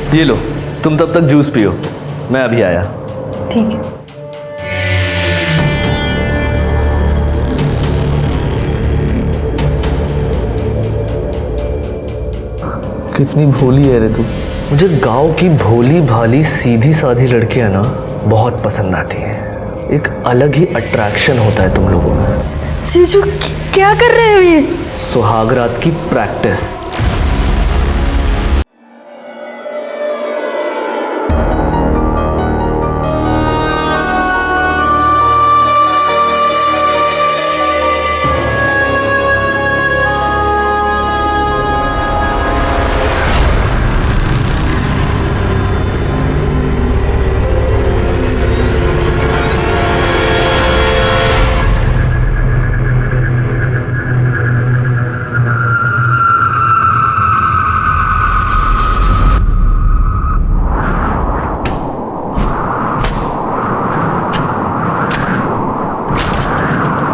ये लो, तुम तब तक जूस पियो, मैं अभी आया। ठीक है। कितनी भोली है रे तू। मुझे गांव की भोली भाली सीधी साधी लड़कियां ना बहुत पसंद आती हैं। एक अलग ही अट्रैक्शन होता है तुम लोगों में। जीजू क्या कर रहे हो ये? सुहाग रात की प्रैक्टिस।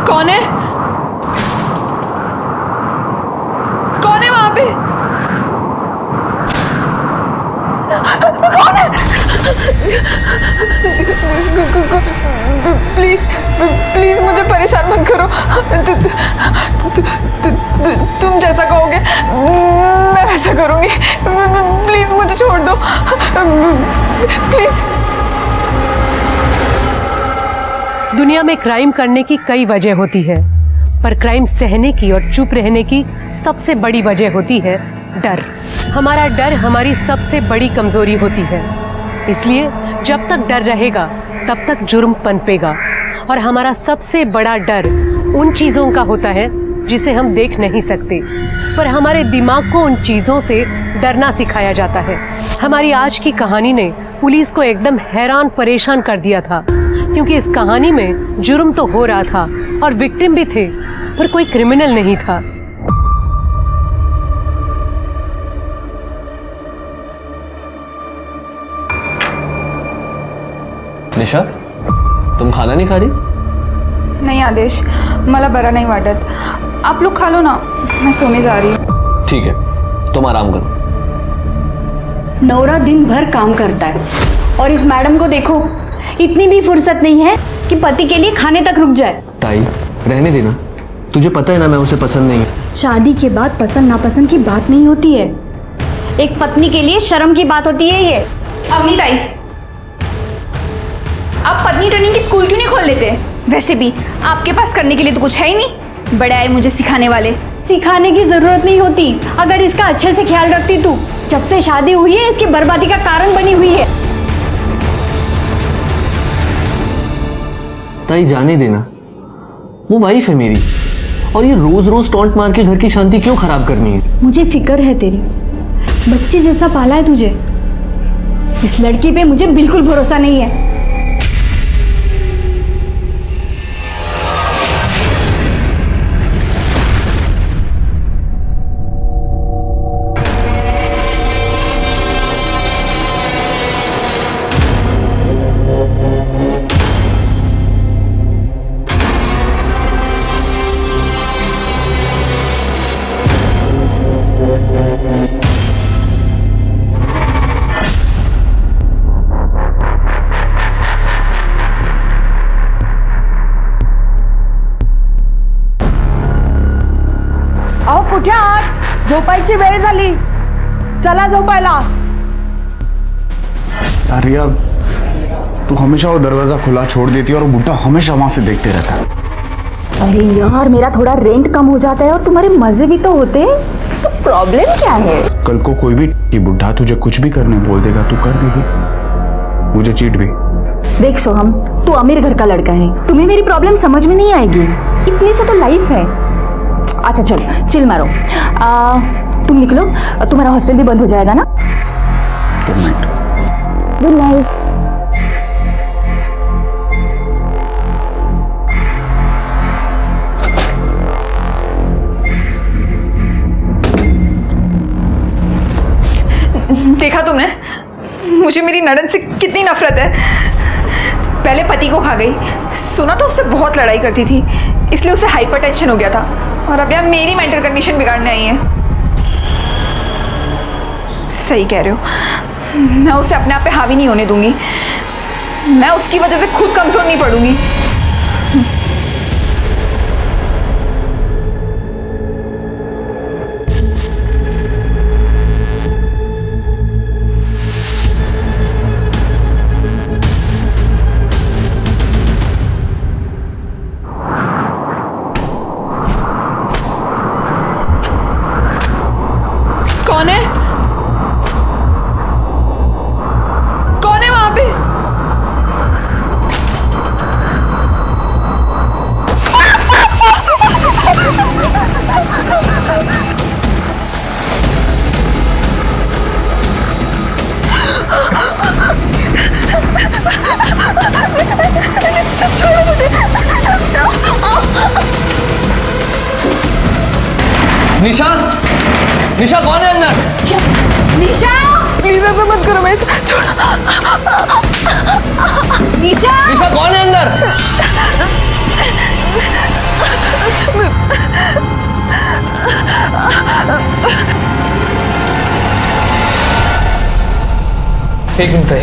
कौन है? कौन है वहां पे? कौन है? प्लीज प्लीज मुझे परेशान मत करो। तुम जैसा कहोगे मैं वैसा करूंगी। प्लीज मुझे छोड़ दो प्लीज। दुनिया में क्राइम करने की कई वजह होती है, पर क्राइम सहने की और चुप रहने की सबसे बड़ी वजह होती है डर। हमारा डर हमारी सबसे बड़ी कमजोरी होती है। इसलिए जब तक डर रहेगा तब तक जुर्म पनपेगा। और हमारा सबसे बड़ा डर उन चीज़ों का होता है जिसे हम देख नहीं सकते, पर हमारे दिमाग को उन चीज़ों से डरना सिखाया जाता है। हमारी आज की कहानी ने पुलिस को एकदम हैरान परेशान कर दिया था, क्योंकि इस कहानी में जुर्म तो हो रहा था और विक्टिम भी थे, पर कोई क्रिमिनल नहीं था। निशा, तुम खाना नहीं खा रही? नहीं आदेश, मला बरा नहीं वाटत। आप लोग खा लो ना, मैं सोने जा रही हूँ। ठीक है, तुम आराम करो। नौरा दिन भर काम करता है और इस मैडम को देखो, इतनी भी फुर्सत नहीं है कि पति के लिए खाने तक रुक जाए। ताई, रहने देना। तुझे पता है ना मैं उसे पसंद नहीं है। शादी के बाद पसंद नापसंद की बात नहीं होती है, एक पत्नी के लिए शर्म की बात होती है ये। अवनी ताई, आप पत्नी ट्रेनिंग की स्कूल क्यों नहीं खोल लेते? वैसे भी आपके पास करने के लिए तो कुछ है ही नहीं। बड़े आए मुझे सिखाने वाले। सिखाने की जरूरत नहीं होती अगर इसका अच्छे से ख्याल रखती तू। जब से शादी हुई है इसकी बर्बादी का कारण बनी हुई है। ताई जाने देना, वो वाइफ है मेरी, और ये रोज रोज टॉन्ट मार के घर की शांति क्यों खराब करनी है? मुझे फिक्र है तेरी, बच्चे जैसा पाला है तुझे। इस लड़की पे मुझे बिल्कुल भरोसा नहीं है। अहो कुठे आहात? झोपायची वेळ झाली, चला झोपायला। अरे यार, तू हमेशा वो दरवाजा खुला छोड़ देती है और बुड्ढा हमेशा वहां से देखते रहता है। अरे यार, मेरा थोड़ा रेंट कम हो जाता है और तुम्हारे मजे भी तो होते हैं, तो प्रॉब्लम क्या है? कल को कोई भी बुड्ढा तुझे कुछ भी करने बोल देगा, तू कर देगी, मुझे चीट भी। देख सोहम, तू अमीर घर का लड़का है, तुम्हें मेरी प्रॉब्लम समझ में नहीं आएगी। इतनी सा तो लाइफ है। अच्छा चलो चिल मारो, तुम निकलो, तुम्हारा हॉस्टल भी बंद हो जाएगा ना। Good night. Good night. देखा तुमने, मुझे मेरी नड़न से कितनी नफरत है। पहले पति को खा गई, सुना तो उससे बहुत लड़ाई करती थी, इसलिए उसे हाइपरटेंशन हो गया था, और अब यहाँ मेरी मेंटल कंडीशन बिगाड़ने आई है। सही कह रहे हो, मैं उसे अपने आप पे हावी नहीं होने दूंगी। मैं उसकी वजह से खुद कमजोर नहीं पड़ूंगी। कौन है? कौन है वहां पे? छोड़ो मुझे। निशा, निशा कौन है अंदर? निशा प्लीज ऐसा मत करो, मेरे साथ छोड़ो। निशा, निशा कौन है अंदर? एक मिनट है।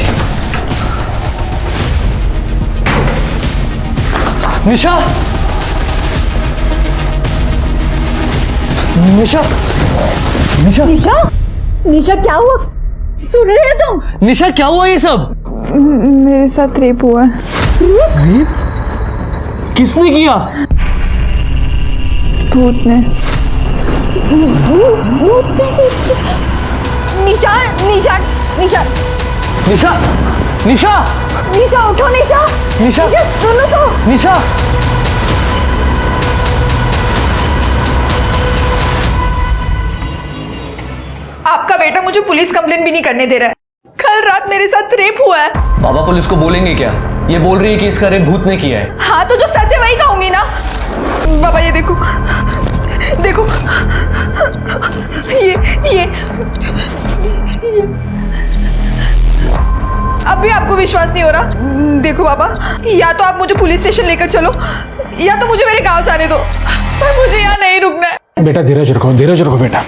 निशा, निशा, निशा, निशा, निशा क्या हुआ? सुन रहे हो तुम? निशा क्या हुआ ये सब? मेरे साथ रेप हुआ है। किसने किया? भूत ने। निशा, निशा, निशा, निशा, निशा, निशा उठो। निशा, निशा, सुनो तो। निशा, आपका बेटा मुझे पुलिस कंप्लेन भी नहीं करने दे रहा है। कल रात मेरे साथ रेप हुआ है। बाबा पुलिस को बोलेंगे क्या? ये बोल रही है कि इसका रेप भूत ने किया है। हाँ तो जो सच है वही कहूंगी ना। बाबा ये देखो, देखो ये अब भी आपको विश्वास नहीं हो रहा? देखो बाबा, या तो आप मुझे पुलिस स्टेशन लेकर चलो या तो मुझे मेरे गांव जाने दो, पर मुझे यहाँ नहीं रुकना है। बेटा धीरज रखो बेटा।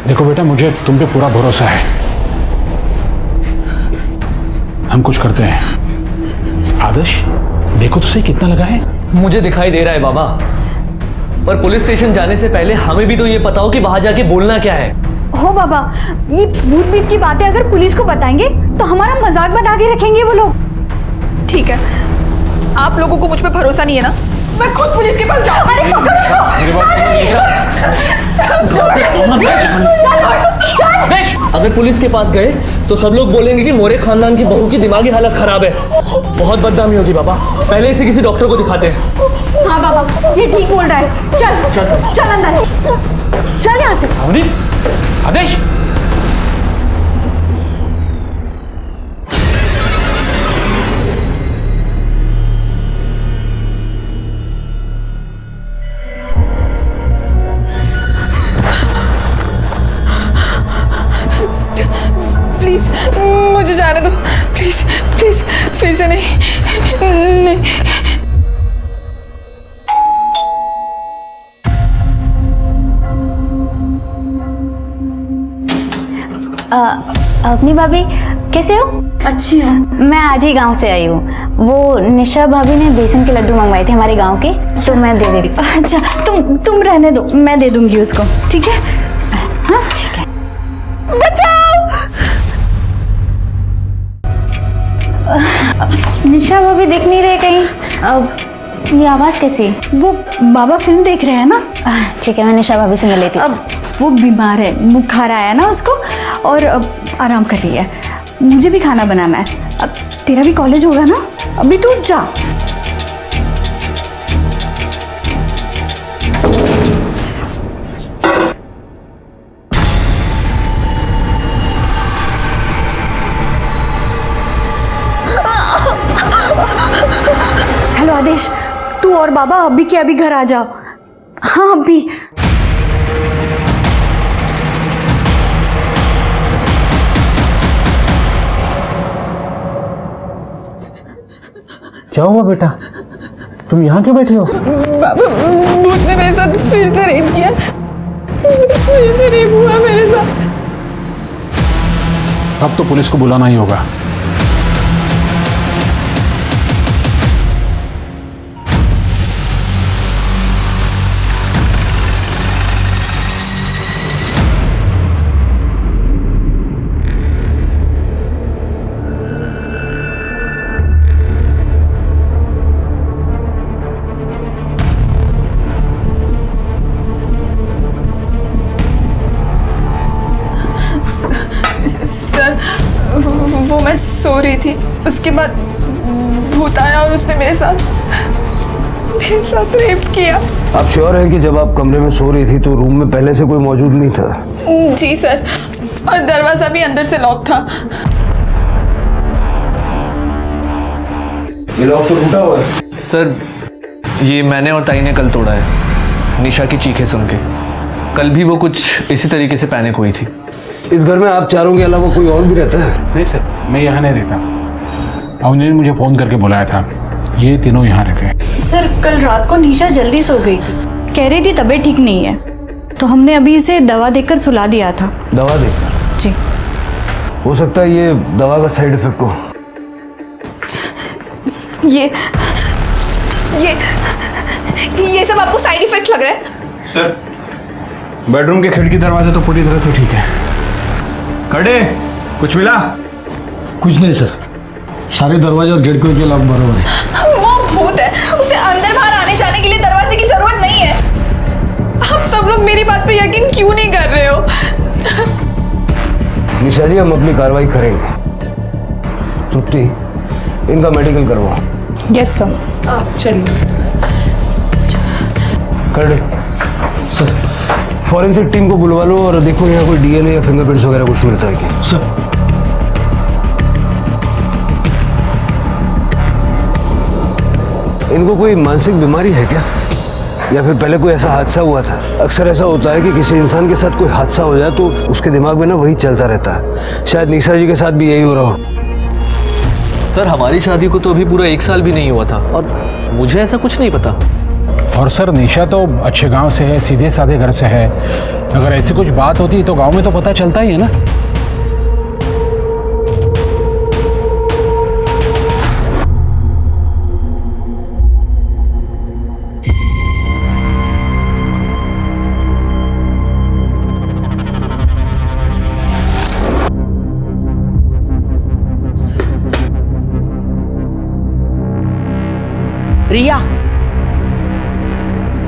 देखो बेटा, मुझे तुम पे पूरा भरोसा है। हम कुछ करते हैं। आदर्श देखो तो सही कितना लगा है। मुझे दिखाई दे रहा है बाबा, पर पुलिस स्टेशन जाने से पहले हमें भी तो ये पता हो कि वहां जाके बोलना क्या है। हो बाबा, ये भूत बीत की बातें अगर पुलिस को बताएंगे तो हमारा मजाक बना के रखेंगे वो लोग। ठीक है, आप लोगों को मुझ पे भरोसा नहीं है ना? मैं खुद पुलिस के पास जाऊँ। अरे पकड़ो इसको। अगर पुलिस के पास गए तो सब लोग बोलेंगे कि मोरे खानदान की बहू की दिमागी हालत खराब है। बहुत बदनामी होगी बाबा। पहले इसे किसी डॉक्टर को दिखाते हैं। हाँ बाबा, ये ठीक बोल रहा है। चल अंदर, चल यहाँ से। आदेश, प्लीज मुझे जाने दो, प्लीज प्लीज, फिर से नहीं। अपनी भाभी कैसे हो? अच्छी है। मैं आज ही गांव से आई हूँ। वो निशा भाभी ने बेसन के लड्डू मंगवाए थे हमारे गांव के, तो मैं दे रही हूँ। अच्छा, तुम रहने दो, मैं दे दूंगी उसको। ठीक है? हाँ ठीक है। बचाओ! निशा भाभी दिख नहीं रहे कहीं। ये आवाज़ कैसी? वो बाबा फिल्म देख रहे हैं ना। ठीक है, मैं निशा भाभी से मिल लेती हूँ। अब वो बीमार है, बुखार आया ना उसको, और अब आराम कर रही है। मुझे भी खाना बनाना है। अब तेरा भी कॉलेज होगा ना, अभी तू जा। हेलो आदेश, तू और बाबा अभी के अभी घर आ जाओ। हाँ अभी। क्या हुआ बेटा? तुम यहाँ क्यों बैठे हो? बाबा, भूत ने मेरे साथ फिर से रेप किया। फिर से रेप हुआ मेरे साथ। तब तो पुलिस को बुलाना ही होगा। सर वो मैं सो रही थी, उसके बाद भूत आया और उसने मेरे साथ रेप किया। आप श्योर हैं कि जब आप कमरे में सो रही थी तो रूम में पहले से कोई मौजूद नहीं था? जी सर, और दरवाजा भी अंदर से लॉक था। ये लॉक तो टूटा हुआ है। सर ये मैंने और ताई ने कल तोड़ा है, निशा की चीखें सुन के। कल भी वो कुछ इसी तरीके से पैनिक हुई थी। इस घर में आप चारों के अलावा कोई और भी रहता है? नहीं सर, मैं यहाँ नहीं रहता। अवनी ने मुझे फ़ोन करके बुलाया था, ये तीनों यहाँ रहते हैं। सर कल रात को निशा जल्दी सो गई थी, कह रही थी तबीयत ठीक नहीं है, तो हमने अभी इसे दवा देकर सुला दिया था। दवा देकर? जी। हो सकता है ये दवा का साइड इफेक्ट हो। ये सब आपको साइड इफेक्ट लग रहा है? सर बेडरूम के खिड़की दरवाजे तो पूरी तरह से ठीक है। कड़े कुछ मिला? कुछ नहीं सर, सारे दरवाजे और गेट के लॉक बराबर है। वो भूत है, उसे अंदर बाहर आने जाने के लिए दरवाजे की जरूरत नहीं है। आप सब लोग मेरी बात पे यकीन क्यों नहीं कर रहे हो? निशा जी हम अपनी कार्रवाई करेंगे। तृप्ति इनका मेडिकल करवाओ। Yes sir. चलिए। कड़े सर फॉरेंसिक टीम को बुलवा लो और देखो यहाँ कोई डीएनए या फिंगरप्रिंट्स वगैरह कुछ मिलता है क्या? सर इनको कोई मानसिक बीमारी है क्या, या फिर पहले कोई ऐसा हादसा हुआ था? अक्सर ऐसा होता है कि किसी इंसान के साथ कोई हादसा हो जाए तो उसके दिमाग में ना वही चलता रहता है। शायद निशा जी के साथ भी यही हो रहा हो। सर हमारी शादी को तो अभी पूरा 1 साल भी नहीं हुआ था और मुझे ऐसा कुछ नहीं पता। और सर निशा तो अच्छे गांव से है, सीधे साधे घर से है। अगर ऐसी कुछ बात होती तो गांव में तो पता चलता ही है ना।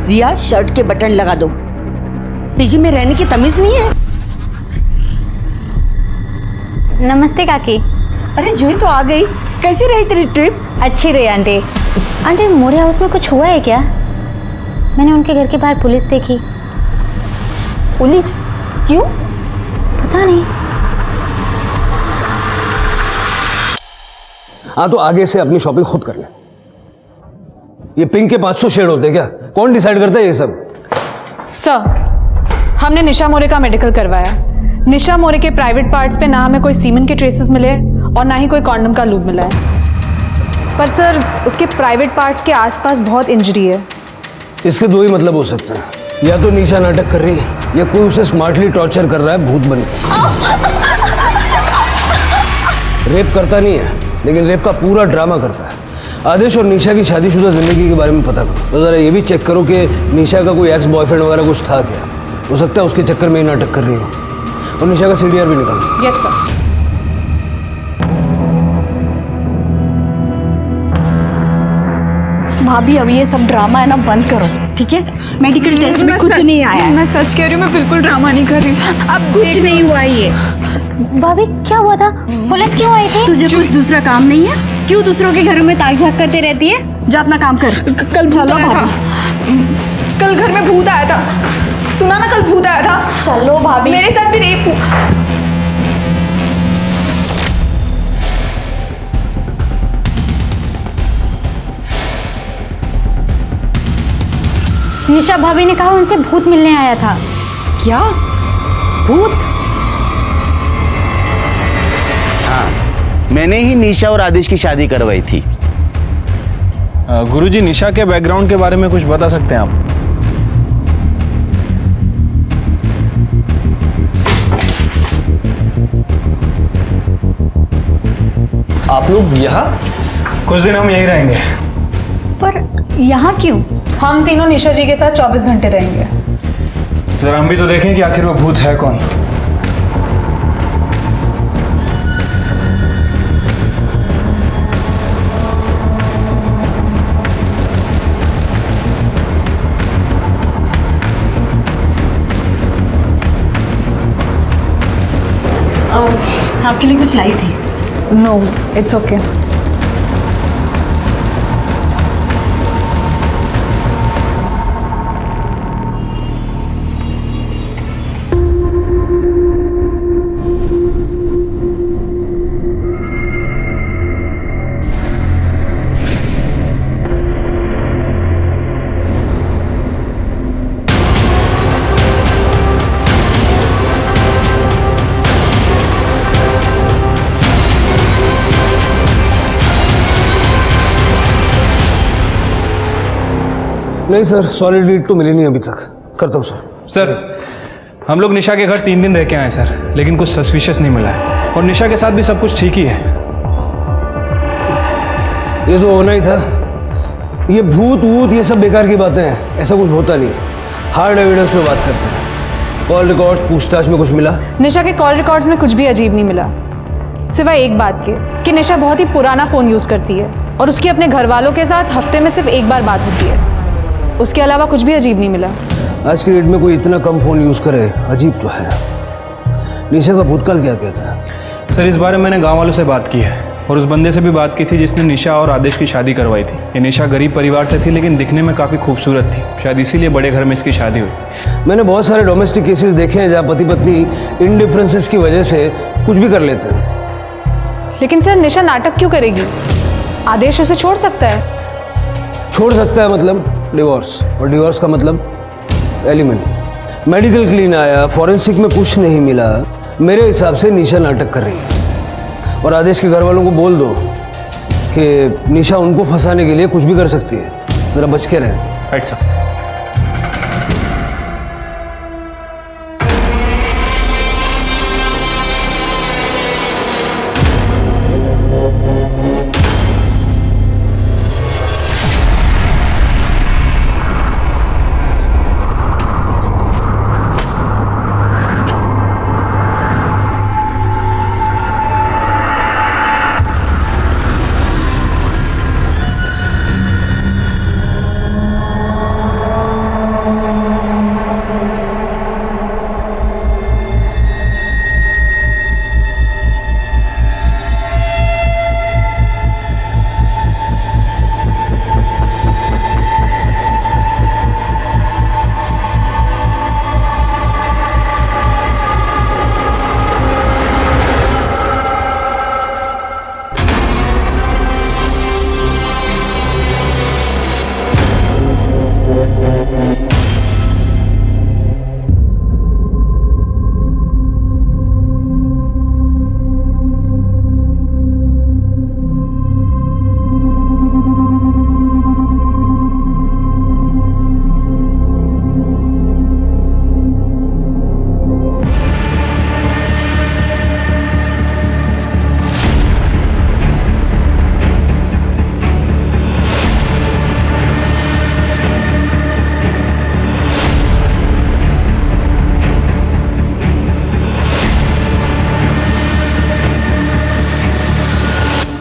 रिया शर्ट के बटन लगा दो, पीजी में रहने की तमीज नहीं है। नमस्ते काकी। अरे जूही तो आ गई, कैसी रही तेरी ट्रिप? अच्छी रही आंटी। आंटी मोरे हाउस में कुछ हुआ है क्या? मैंने उनके घर के बाहर पुलिस देखी। पुलिस? क्यों? पता नहीं। हाँ तो आगे से अपनी शॉपिंग खुद कर ले। ये पिंक के 500 शेड होते हैं क्या? कौन डिसाइड करता है ये सब? सर हमने निशा मोरे का मेडिकल करवाया। निशा मोरे के प्राइवेट पार्ट्स पे ना हमें कोई सीमेन के ट्रेसेस मिले और ना ही कोई कॉन्डम का लूब मिला है। पर सर उसके प्राइवेट पार्ट्स के आसपास बहुत इंजरी है। इसके दो ही मतलब हो सकते हैं, या तो निशा नाटक कर रही है या कोई उसे स्मार्टली टॉर्चर कर रहा है भूत बन के। रेप करता नहीं है लेकिन रेप का पूरा ड्रामा करता है। आदेश और निशा की शादीशुदा जिंदगी के बारे में पता करो, तो जरा ये भी चेक करो कि निशा का कोई एक्स बॉयफ्रेंड वगैरह कुछ था क्या। हो सकता है उसके चक्कर में ही नाटक कर रही हो। और निशा का सीडीआर भी निकालो। Yes sir. भाभी अब ये सब ड्रामा है ना बंद करो, ठीक है? मेडिकल टेस्ट में कुछ नहीं आया है। मैं सच कह रही हूँ, मैं बिल्कुल ड्रामा नहीं कर रही हूँ। अब कुछ नहीं हुआ ये। भाभी क्या हुआ था? पुलिस क्यों आई थी? तुझे कुछ दूसरा काम नहीं है? क्यों दूसरों के घरों में ताक झाक करते रहती है? जा अपना काम कर। कल चलो भूत आया था। कल घर में भूत आया था, सुना ना? कल भूत आया था। चलो भाभी। मेरे साथ भी रेप हुआ। निशा भाभी ने कहा उनसे भूत मिलने आया था। क्या भूत? हाँ मैंने ही निशा और आदेश की शादी करवाई थी। गुरुजी निशा के बैकग्राउंड के बारे में कुछ बता सकते हैं आप? आप लोग यहाँ? कुछ दिन हम यहीं रहेंगे। पर यहाँ क्यों? हम तीनों निशा जी के साथ 24 घंटे रहेंगे। जरा हम भी तो देखें कि आखिर वो भूत है कौन। आपके लिए कुछ लाई थी। No, it's okay. नहीं सर, सॉलिड लीड तो मिली नहीं अभी तक। करता हूँ सर। सर, हम लोग निशा के घर 3 दिन रह के आए सर, लेकिन कुछ सस्पिशियस नहीं मिला है और निशा के साथ भी सब कुछ ठीक ही है। ये तो होना ही था। ये भूत वूत ये सब बेकार की बातें हैं, ऐसा कुछ होता नहीं। हार्ड एविडेंस पे बात करते हैं। कॉल रिकॉर्ड पूछताछ में कुछ मिला? निशा के कॉल रिकॉर्ड्स में कुछ भी अजीब नहीं मिला, सिवाय एक बात के कि निशा बहुत ही पुराना फ़ोन यूज़ करती है और उसकी अपने घर वालों के साथ हफ्ते में सिर्फ एक बार बात होती है। उसके अलावा कुछ भी अजीब नहीं मिला। आज की डेट में कोई इतना कम फ़ोन यूज़ करे, अजीब तो है। निशा का भूतकाल क्या कहता है? सर, इस बारे में मैंने गांव वालों से बात की है और उस बंदे से भी बात की थी जिसने निशा और आदेश की शादी करवाई थी। ये निशा गरीब परिवार से थी लेकिन दिखने में काफ़ी खूबसूरत थी, शायद इसीलिए बड़े घर में इसकी शादी हुई। मैंने बहुत सारे डोमेस्टिक केसेस देखे हैं जहाँ पति पत्नी इन डिफरेंसेस की वजह से कुछ भी कर लेते हैं। लेकिन सर, निशा नाटक क्यों करेगी? आदेश उसे छोड़ सकता है। छोड़ सकता है मतलब डिवोर्स, और डिवोर्स का मतलब एलिमनी। मेडिकल क्लीन आया, फॉरेंसिक में कुछ नहीं मिला। मेरे हिसाब से निशा नाटक कर रही है और आदेश के घर वालों को बोल दो कि निशा उनको फंसाने के लिए कुछ भी कर सकती है, जरा बच के रहें। Right sir.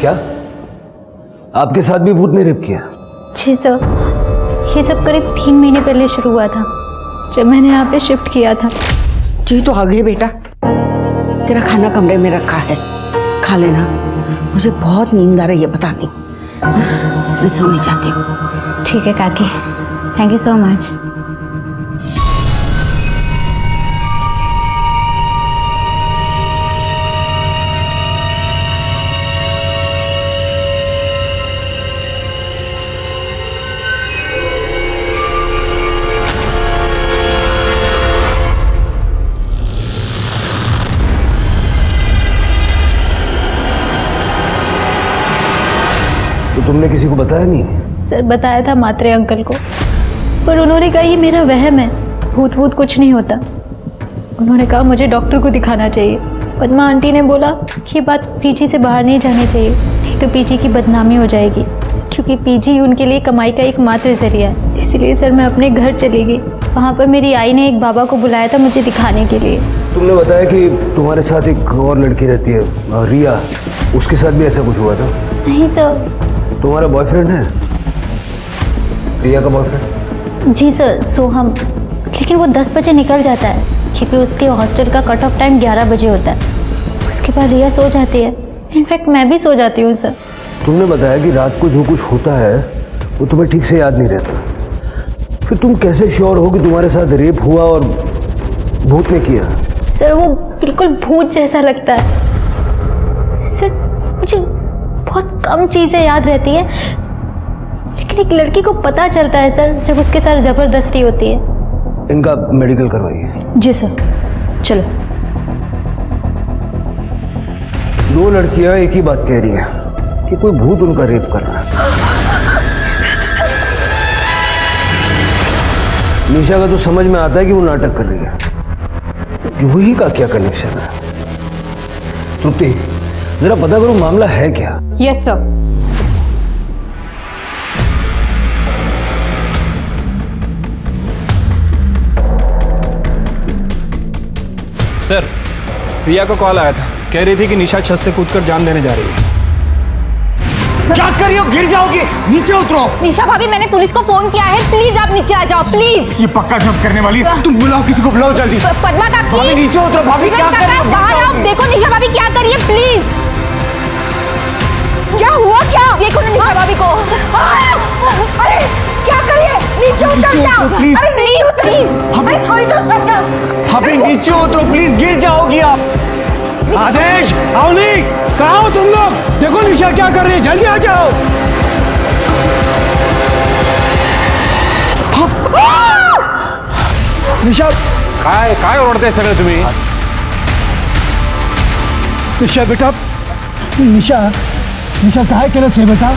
क्या आपके साथ भी भूत ने रेप किया? जी सर, ये सब करीब 3 महीने पहले शुरू हुआ था जब मैंने यहाँ पे शिफ्ट किया था। जी तो आ गए बेटा, तेरा खाना कमरे में रखा है, खा लेना। मुझे बहुत नींद आ रही है, पता नहीं, मैं सोने जाती हूँ। ठीक है काकी, थैंक यू सो मच। तो तुमने किसी को बताया नहीं? सर बताया था मात्रे अंकल को, पर उन्होंने कहा ये मेरा वहम है, भूत भूत कुछ नहीं होता। उन्होंने कहा मुझे डॉक्टर को दिखाना चाहिए। पद्मा आंटी ने बोला कि ये बात पीजी से बाहर नहीं जानी चाहिए, नहीं तो पीजी की बदनामी हो जाएगी, क्योंकि पीजी उनके लिए कमाई का एकमात्र जरिया है। इसलिए सर मैं अपने घर चली गई। वहाँ पर मेरी आई ने एक बाबा को बुलाया था मुझे दिखाने के लिए। तुमने बताया कि तुम्हारे साथ एक और लड़की रहती है रिया, उसके साथ भी ऐसा कुछ हुआ था? नहीं सर। तुम्हारा बॉयफ्रेंड है रिया का बॉयफ्रेंड? जी सर, सो हम, लेकिन वो 10 बजे निकल जाता है क्योंकि उसके हॉस्टल का कट ऑफ टाइम 11 बजे होता है। उसके बाद रिया सो जाती है, इनफैक्ट मैं भी सो जाती हूँ सर। तुमने बताया कि रात को जो कुछ होता है वो तुम्हें ठीक से याद नहीं रहता, फिर तुम कैसे श्योर हो कि तुम्हारे साथ रेप हुआ और भूत ने किया? सर वो बिल्कुल भूत जैसा लगता है सर। मुझे बहुत कम चीज़ें याद रहती हैं, लेकिन एक लड़की को पता चलता है सर जब उसके साथ ज़बरदस्ती होती है। इनका मेडिकल करवाइए। जी सर, चलो। 2 लड़कियां एक ही बात कह रही हैं कि कोई भूत उनका रेप कर रहा है। निशा का तो समझ में आता है कि वो नाटक कर रही है, जूही का क्या कनेक्शन है? तृप्ति, जरा पता करो मामला है क्या? Yes sir. सर, रिया को कॉल आया था, कह रही थी कि निशा छत से कूदकर जान देने जा रही है। क्या कर रही हो? गिर जाओगी, नीचे उतरो। निशा भाभी, मैंने पुलिस को फोन किया है, प्लीज आप नीचे आ जाओ प्लीज। ये पक्का जब्त करने वाली है, तुम बुलाओ किसी को, बुलाओ जल्दी। पद्मा काकी, भाभी नीचे उतरो। भाभी क्या कर रही हो? बाहर आओ, देखो निशा भाभी क्या कर रही है, प्लीज। क्या हुआ? क्या देखो ना निशा भाभी को। अरे क्या करिए, नीचे उतर जाओ। अरे नहीं प्लीज, अरे कोई तो समझो। भाभी नीचे उतरो प्लीज, गिर जाओगी आप। आदेश, अवनी, कहाँ हो तुम लोग? देखो निशा क्या कर रही है, जल्दी आ जाओ। निशा काय ओरडते सगळे तुम्ही? निशा बेटा, निशा निशा काय केलंस हे बेटा?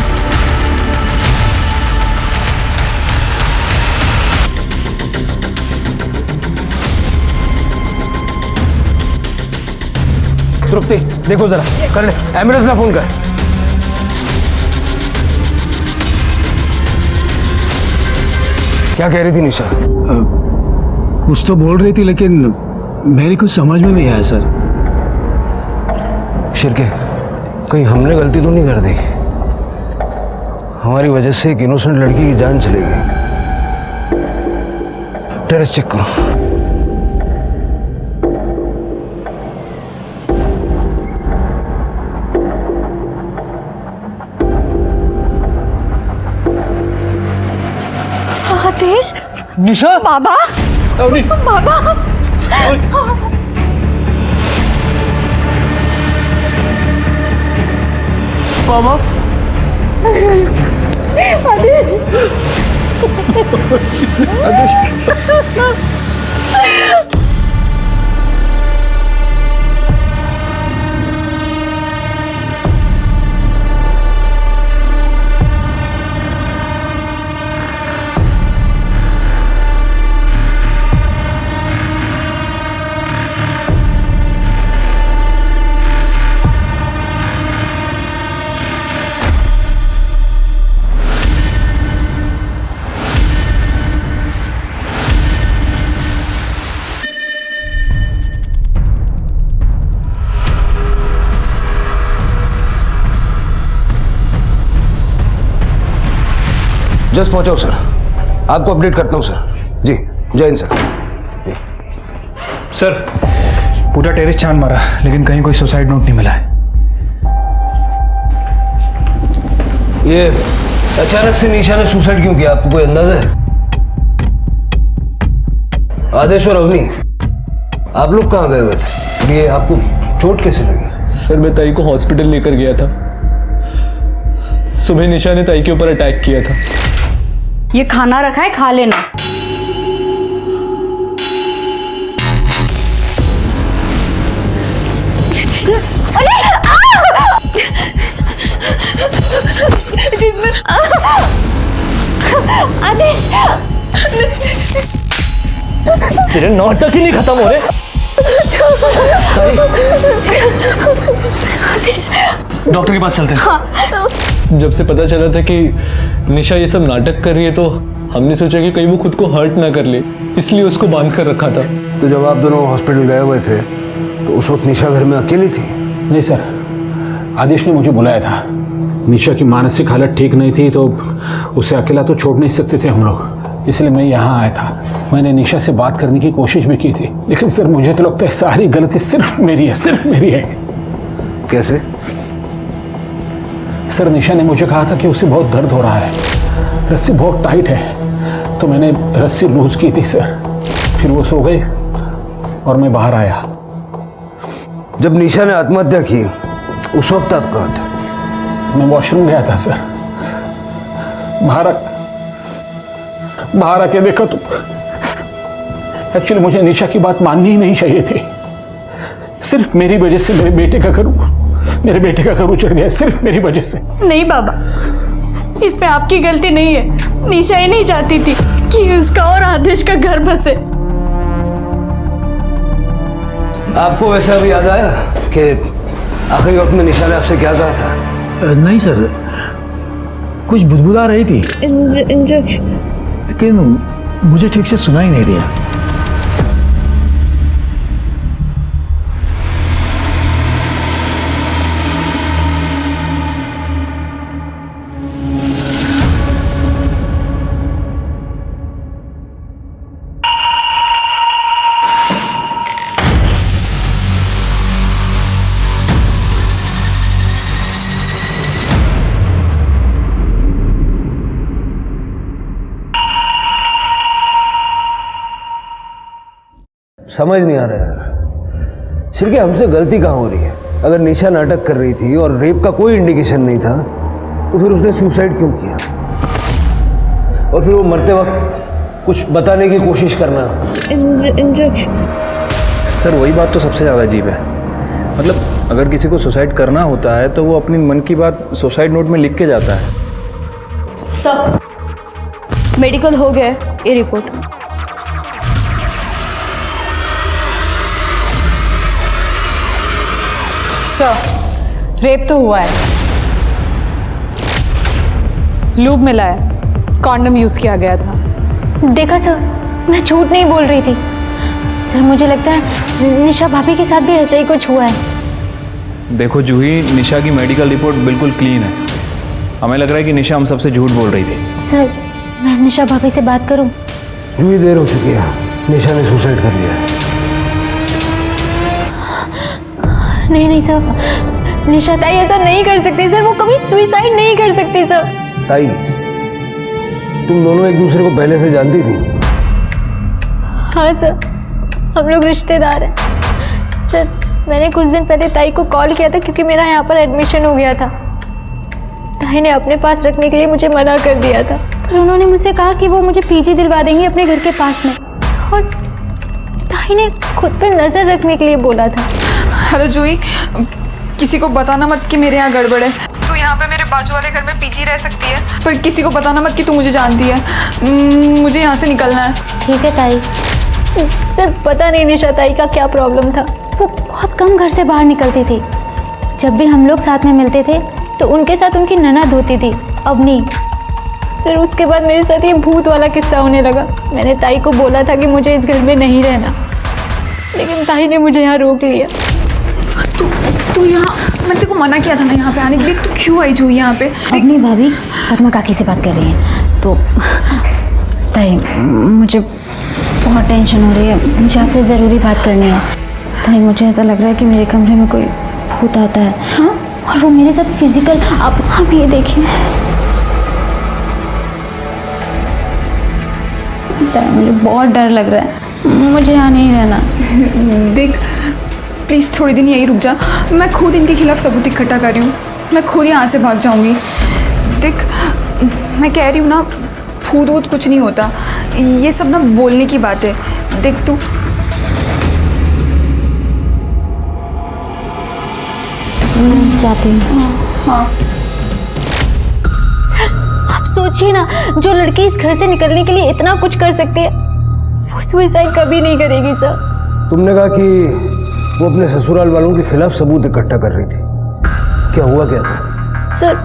तृप्ति देखो जरा, कर ले, एम्बुलेंस ला फोन कर। क्या कह रही थी निशा? कुछ तो बोल रही थी लेकिन मेरी कुछ समझ में नहीं आया सर। शिरके, कहीं हमने गलती तो नहीं कर दी? हमारी वजह से एक इनोसेंट लड़की की जान चली गई। टेरेस चेक करो। आदेश, निशा, बाबा, बाबा, बाबा, आदेश, आदेश। जस्ट पहुंचाओ सर, आपको अपडेट करता हूं सर। जी, जय हिंद सर। सर, पूरा टेरेस छान मारा लेकिन कहीं कोई सुसाइड नोट नहीं मिला है। ये अचानक से निशा ने सुसाइड क्यों किया, आपको कोई अंदाजा है? आदेश और अवनी, आप लोग कहाँ गए हुए थे? ये आपको चोट कैसे लगी? सर, मैं ताई को हॉस्पिटल लेकर गया था। सुबह निशा ने ताई के ऊपर अटैक किया था। ये खाना रखा है, खा लेना। आदेश, तेरे नाटक ही नहीं खत्म हो रहे। डॉक्टर के पास चलते हैं। जब से पता चला था कि निशा ये सब नाटक कर रही है तो हमने सोचा कि कहीं वो खुद को हर्ट ना कर ले, इसलिए उसको बांध कर रखा था। तो जब आप दोनों हॉस्पिटल गए हुए थे तो उस वक्त निशा घर में अकेली थी? नहीं सर, आदेश ने मुझे बुलाया था। निशा की मानसिक हालत ठीक नहीं थी तो उसे अकेला तो छोड़ नहीं सकते थे हम लोग, इसलिए मैं यहाँ आया था। मैंने निशा से बात करने की कोशिश भी की थी, लेकिन सर मुझे तो लगता है सारी गलती सिर्फ मेरी है, सिर्फ मेरी है। कैसे? सर निशा ने मुझे कहा था कि उसे बहुत दर्द हो रहा है, रस्सी बहुत टाइट है, तो मैंने रस्सी लूज की थी सर। फिर वो सो गई और मैं बाहर आया। जब निशा ने आत्महत्या की उस वक्त आप कहाँ थे? मैं वॉशरूम गया था सर। बाहर आके देखा तो एक्चुअली मुझे निशा की बात माननी ही नहीं चाहिए थी। सिर्फ मेरी वजह से मेरे बेटे का घर उजड़ गया, सिर्फ मेरी वजह से। नहीं बाबा, इसमें आपकी गलती नहीं है। निशा ही नहीं चाहती थी कि उसका और आदेश का घर बसे। आपको वैसा भी याद आया कि आखिरी वक्त में निशा ने आपसे क्या कहा था? नहीं सर, कुछ बुदबुदा रही थी, लेकिन मुझे ठीक से सुना ही नहीं दिया। समझ नहीं आ रहा यार, सिर्फ हमसे गलती कहाँ हो रही है? अगर निशा नाटक कर रही थी और रेप का कोई इंडिकेशन नहीं था तो फिर उसने सुसाइड क्यों किया? और फिर वो मरते वक्त कुछ बताने की कोशिश करना। सर वही बात तो सबसे ज़्यादा अजीब है। मतलब अगर किसी को सुसाइड करना होता है तो वो अपनी मन की बात सुसाइड नोट में लिख के जाता है। सर मेडिकल हो गया, ये रिपोर्ट। सर रेप तो हुआ है, लूब मिला है, कॉन्डम यूज किया गया था। देखा सर, मैं झूठ नहीं बोल रही थी। सर मुझे लगता है निशा भाभी के साथ भी ऐसा ही कुछ हुआ है। देखो जूही, निशा की मेडिकल रिपोर्ट बिल्कुल क्लीन है। हमें लग रहा है कि निशा हम सबसे झूठ बोल रही थी। सर मैं निशा भाभी से बात करूं? जूही देर हो चुकी है, निशा ने सुसाइड कर लिया है। नहीं सर, निशा ताई ऐसा नहीं कर सकती सर, वो कभी सुसाइड नहीं कर सकती सर। ताई, तुम दोनों एक दूसरे को पहले से जानती थी? हाँ सर, हम लोग रिश्तेदार हैं। सर मैंने कुछ दिन पहले ताई को कॉल किया था क्योंकि मेरा यहाँ पर एडमिशन हो गया था। ताई ने अपने पास रखने के लिए मुझे मना कर दिया था, पर उन्होंने मुझसे कहा कि वो मुझे पीजी दिलवा देंगे अपने घर के पास में, और ताई ने खुद पर नज़र रखने के लिए बोला था। हेलो जूही, किसी को बताना मत कि मेरे यहाँ गड़बड़ है। तू यहाँ पे मेरे बाजू वाले घर में पीजी रह सकती है, पर किसी को बताना मत कि तू मुझे जानती है। मुझे यहाँ से निकलना है। ठीक है ताई। सर पता नहीं निशा ताई का क्या प्रॉब्लम था, वो बहुत कम घर से बाहर निकलती थी। जब भी हम लोग साथ में मिलते थे तो उनके साथ उनकी ननद होती थी, अब नहीं। सर उसके बाद मेरे साथ ये भूत वाला किस्सा होने लगा। मैंने ताई को बोला था कि मुझे इस घर में नहीं रहना, लेकिन ताई ने मुझे यहाँ रोक लिया। तू यहाँ, मैंने तेरे को मना किया था ना यहाँ पे आने के लिए, तू क्यों आई जूही यहाँ पे? अपनी भाभी पद्मा काकी से बात कर रही है। तो ताई मुझे बहुत टेंशन हो रही है, मुझे आपसे ज़रूरी बात करनी है। ताई मुझे ऐसा लग रहा है कि मेरे कमरे में कोई भूत आता है। हाँ? और वो मेरे साथ फिजिकल, आप ये देखिए। मुझे बहुत डर लग रहा है, मुझे यहाँ नहीं रहना। देख प्लीज़ थोड़ी दिन यहीं रुक जा, मैं खुद इनके खिलाफ सबूत इकट्ठा कर रही हूँ। मैं खुद यहाँ से भाग जाऊँगी। देख मैं कह रही हूँ ना, भूत वूत कुछ नहीं होता, ये सब ना बोलने की बात है। देख तू जाती हूँ। हाँ सर आप सोचिए ना, जो लड़की इस घर से निकलने के लिए इतना कुछ कर सकती है, वो सुसाइड कभी नहीं करेगी सर। तुमने कहा कि वो अपने ससुराल वालों के खिलाफ सबूत इकट्ठा कर रही थी। क्या हुआ क्या था? सर,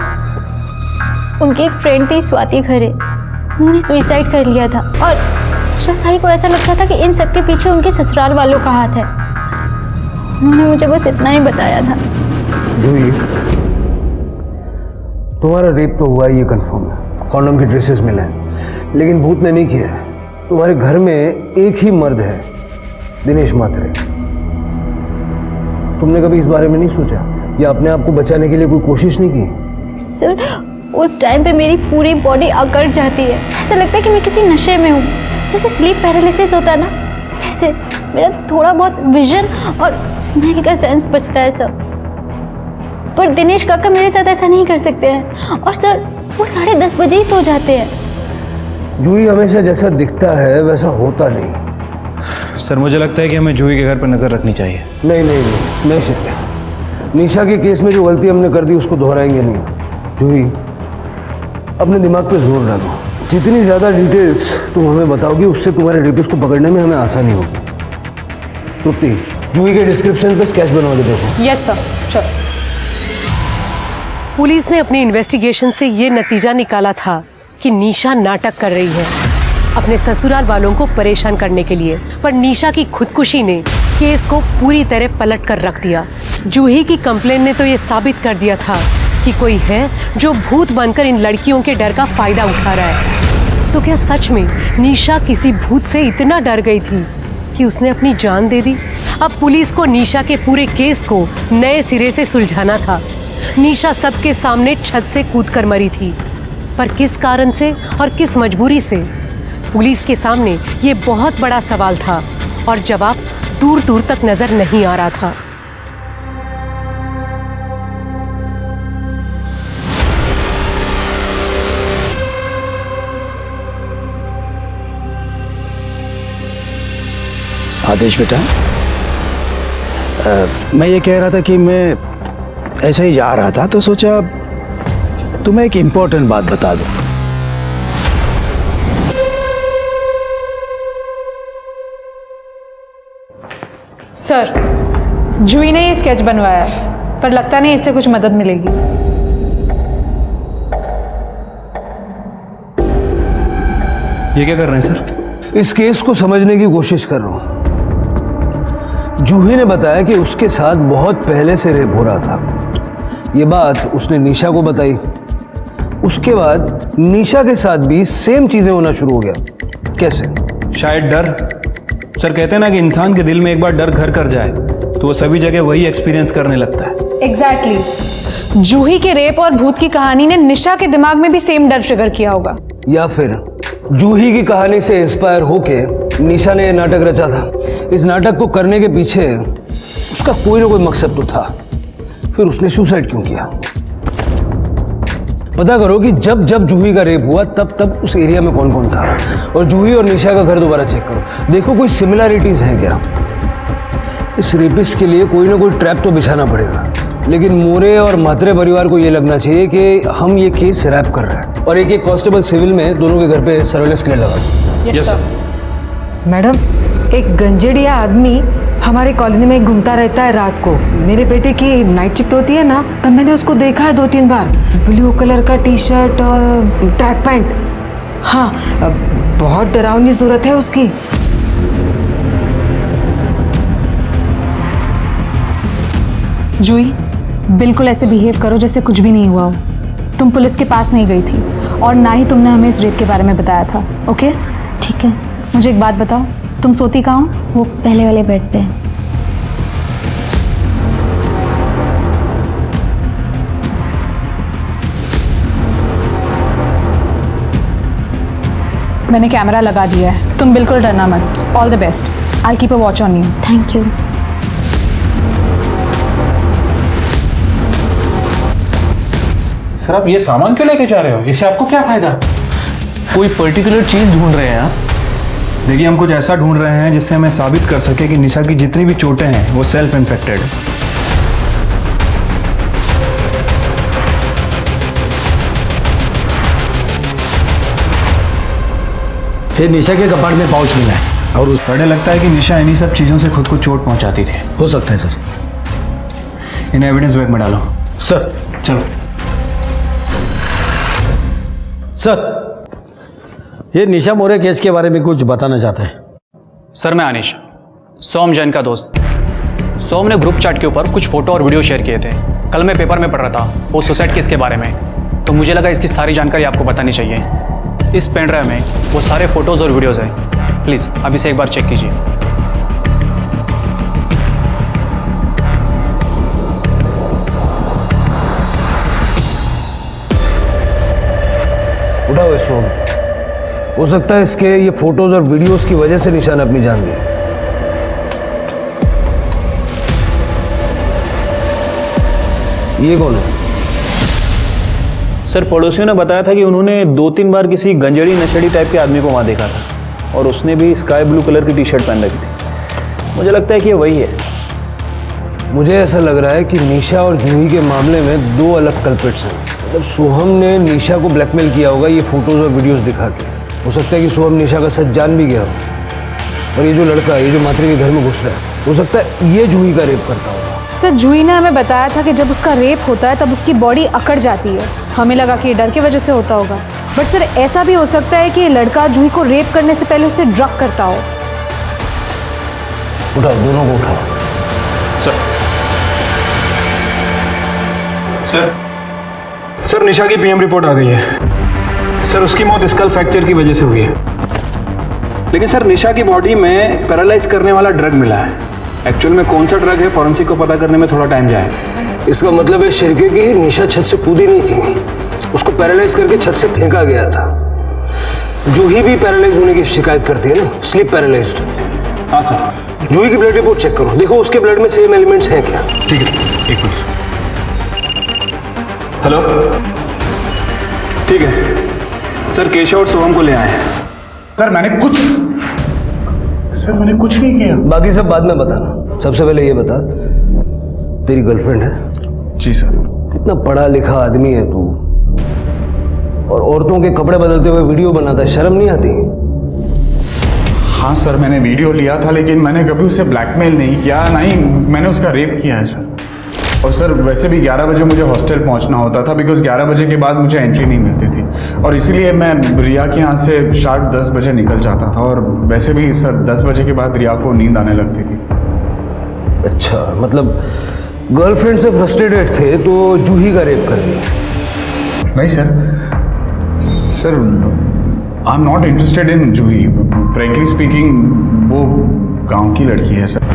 उनकी एक फ्रेंड थी स्वाति खरे, उन्होंने सुसाइड कर लिया था और शफाई को ऐसा लगता था कि इन सब के पीछे उनके ससुराल वालों का हाथ है। उन्होंने मुझे बस इतना ही बताया था। जूही, तुम्हारा रेप तो हुआ ही, ये कंफर्म है, कॉन्डम के ट्रेसेस मिले हैं, लेकिन भूत ने नहीं किया है। तुम्हारे घर में एक ही मर्द है, दिनेश मात्रे। तुमने कभी इस बारे में नहीं सोचा या अपने आप को बचाने के लिए कोई कोशिश नहीं की? सर, उस टाइम पे मेरी पूरी बॉडी अकड़ जाती है, ऐसा लगता है कि मैं किसी नशे में हूँ। जैसे स्लीप पैरालिसिस होता है ना, वैसे मेरा थोड़ा बहुत विजन और स्मेल का सेंस बचता है सब। पर दिनेश काका मेरे साथ ऐसा नहीं कर सकते हैं और सर वो 10:30 बजे ही सो जाते हैं। जूही हमेशा जैसा दिखता है वैसा होता नहीं। सर मुझे लगता है कि हमें जूही के घर पर नज़र रखनी चाहिए। नहीं सर, निशा के केस में जो गलती हमने कर दी उसको दोहराएंगे नहीं। जूही, अपने दिमाग पे जोर डालो। जितनी ज़्यादा डिटेल्स तुम हमें बताओगी उससे तुम्हारे रेपिस्ट को पकड़ने में हमें आसानी होगी। तृप्ति, जूही के डिस्क्रिप्शन पे स्केच बनवा के देखो। यस सर, चलो। पुलिस ने अपनी इन्वेस्टिगेशन से ये नतीजा निकाला था कि निशा नाटक कर रही है अपने ससुराल वालों को परेशान करने के लिए, पर निशा की खुदकुशी ने केस को पूरी तरह पलट कर रख दिया। जूही की कंप्लेन ने तो ये साबित कर दिया था कि कोई है जो भूत बनकर इन लड़कियों के डर का फायदा उठा रहा है। तो क्या सच में निशा किसी भूत से इतना डर गई थी कि उसने अपनी जान दे दी? अब पुलिस को निशा के पूरे केस को नए सिरे से सुलझाना था। निशा सबके सामने छत से कूदकर मरी थी, पर किस कारण से और किस मजबूरी से? पुलिस के सामने ये बहुत बड़ा सवाल था और जवाब दूर दूर तक नजर नहीं आ रहा था। आदेश बेटा, मैं ये कह रहा था कि मैं ऐसे ही जा रहा था तो सोचा तुम्हें एक इम्पोर्टेंट बात बता दूं। सर, जूही ने ये स्केच बनवाया है, पर लगता नहीं इससे कुछ मदद मिलेगी। ये क्या कर रहे हैं सर? इस केस को समझने की कोशिश कर रहा हूं। जूही ने बताया कि उसके साथ बहुत पहले से रेप हो रहा था। ये बात उसने निशा को बताई। उसके बाद निशा के साथ भी सेम चीजें होना शुरू हो गया। कैसे? शायद डर। सर कहते हैं ना कि इंसान के दिल में एक बार डर घर कर जाए तो वो सभी जगह वही एक्सपीरियंस करने लगता है। एग्जैक्टली। जूही के रेप और भूत की कहानी ने निशा के दिमाग में भी सेम डर ट्रिगर किया होगा। या फिर जूही की कहानी से इंस्पायर होके निशा ने यह नाटक रचा था। इस नाटक को करने के पीछे उसका कोई ना कोई मकसद तो था। फिर उसने सुसाइड क्यों किया? पता करो कि जब जब जूही का रेप हुआ तब तब उस एरिया में कौन कौन था, और जूही और निशा का घर दोबारा चेक करो। देखो कोई सिमिलरिटीज हैं क्या। इस रेपिस्ट के लिए कोई ना कोई ट्रैप तो बिछाना पड़ेगा, लेकिन मोरे और मात्रे परिवार को ये लगना चाहिए कि हम ये केस रैप कर रहे हैं, और एक कांस्टेबल सिविल में दोनों के घर पे सर्वेलेंस के लिए लगा। Yes sir. मैडम, एक गंजेड़िया आदमी हमारे कॉलोनी में घूमता रहता है रात को। मेरे बेटे की नाइट शिफ्ट होती है ना, तब मैंने उसको देखा है 2-3 बार। ब्लू कलर का टी शर्ट और ट्रैक पैंट। हाँ, बहुत डरावनी सूरत है उसकी। जूही, बिल्कुल ऐसे बिहेव करो जैसे कुछ भी नहीं हुआ हो। तुम पुलिस के पास नहीं गई थी और ना ही तुमने हमें इस रेप के बारे में बताया था। ओके? ठीक है। मुझे एक बात बताओ, तुम सोती कहाँ हो? वो पहले वाले बेड पे। मैंने कैमरा लगा दिया है, तुम बिल्कुल डरना मत। All the best. I keep a watch on you. Thank you. Sir आप ये सामान क्यों लेके जा रहे हो? इससे आपको क्या फायदा? कोई पर्टिकुलर चीज ढूंढ रहे हैं आप? देखिए, हम कुछ ऐसा ढूंढ रहे हैं जिससे हमें साबित कर सके कि निशा की जितनी भी चोटें हैं वो सेल्फ इन्फेक्टेड है। फिर निशा के कपाट में पाउच मिला है। और उस बड़े लगता है कि निशा इन्हीं सब चीज़ों से खुद को चोट पहुंचाती थी। हो सकता है सर। इन्हें एविडेंस बैग में डालो। सर चलो। सर, ये निशा मोरे केस के बारे में कुछ बताना चाहते हैं। सर मैं अनिश, सोम जैन का दोस्त। सोम ने ग्रुप चैट के ऊपर कुछ फोटो और वीडियो शेयर किए थे। कल मैं पेपर में पढ़ रहा था वो सुसाइड केस के बारे में, तो मुझे लगा इसकी सारी जानकारी आपको बतानी चाहिए। इस पेन ड्राइव में वो सारे फोटोज़ और वीडियोज़ हैं। प्लीज़ आप इसे एक बार चेक कीजिए। उठाओ इस फोन। हो सकता है इसके ये फोटोज और वीडियोस की वजह से निशा ने अपनी जान ली। ये कौन है? सर पड़ोसियों ने बताया था कि उन्होंने 2-3 बार किसी गंजेड़ी नशेड़ी टाइप के आदमी को वहाँ देखा था और उसने भी स्काई ब्लू कलर की टी शर्ट पहन रखी थी। मुझे लगता है कि ये वही है। मुझे ऐसा लग रहा है कि निशा और जूही के मामले में दो अलग कल्प्रिट्स हैं। मतलब सोहम ने निशा को ब्लैकमेल किया होगा ये फोटोज और वीडियोस दिखा के। हो सकता है कि सोहम निशा का सच जान भी गया हो। और ये जो लड़का, ये जो मात्री के घर में घुस रहा है, हो सकता है ये जूही का रेप करता होगा। सर जूही ने हमें बताया था कि जब उसका रेप होता है तब उसकी बॉडी अकड़ जाती है। हमें लगा कि ये डर की वजह से होता होगा, बट सर ऐसा भी हो सकता है कि ये लड़का जूही को रेप करने से पहले उसे ड्रग करता हो। उठाओ, दोनों को उठाओ। सर निशा की पीएम रिपोर्ट आ गई है। सर उसकी मौत स्कल फ्रैक्चर की वजह से हुई है, लेकिन सर निशा की बॉडी में पैरालाइज करने वाला ड्रग मिला है। एक्चुअल में कौन सा ड्रग है फॉरेंसिक को पता करने में थोड़ा टाइम जाएगा। इसका मतलब है शिरके की निशा छत से कूदी नहीं थी, उसको पैरालाइज करके छत से फेंका गया था। जूही भी पैरालाइज होने की शिकायत करती है ना, स्लीप पैरालाइज्ड। हाँ सर। जूही की ब्लड रिपोर्ट चेक करो, देखो उसके ब्लड में सेम एलिमेंट्स हैं क्या। ठीक है, एक मिनट। हेलो, ठीक है सर, केशव और सोहम को ले आए हैं। सर मैंने कुछ नहीं किया। बाकी सब बाद में बताना, सबसे पहले ये बता, तेरी गर्लफ्रेंड है? जी सर। इतना पढ़ा लिखा आदमी है तू, और औरतों के कपड़े बदलते हुए वीडियो बनाता है, शर्म नहीं आती? हाँ सर, मैंने वीडियो लिया था, लेकिन मैंने कभी उसे ब्लैकमेल नहीं किया, ना ही मैंने उसका रेप किया है सर। और सर वैसे भी 11 बजे मुझे हॉस्टल पहुंचना होता था, बिकॉज 11 बजे के बाद मुझे एंट्री नहीं मिलती थी, और इसीलिए मैं रिया के यहाँ से शार्प 10 बजे निकल जाता था। और वैसे भी सर 10 बजे के बाद रिया को नींद आने लगती थी। अच्छा, मतलब गर्लफ्रेंड से फ्रस्ट्रेटेड थे तो जूही का रेप कर दिया? नहीं sir, I am not interested in Juhi. Frankly speaking वो गांव की लड़की है सर।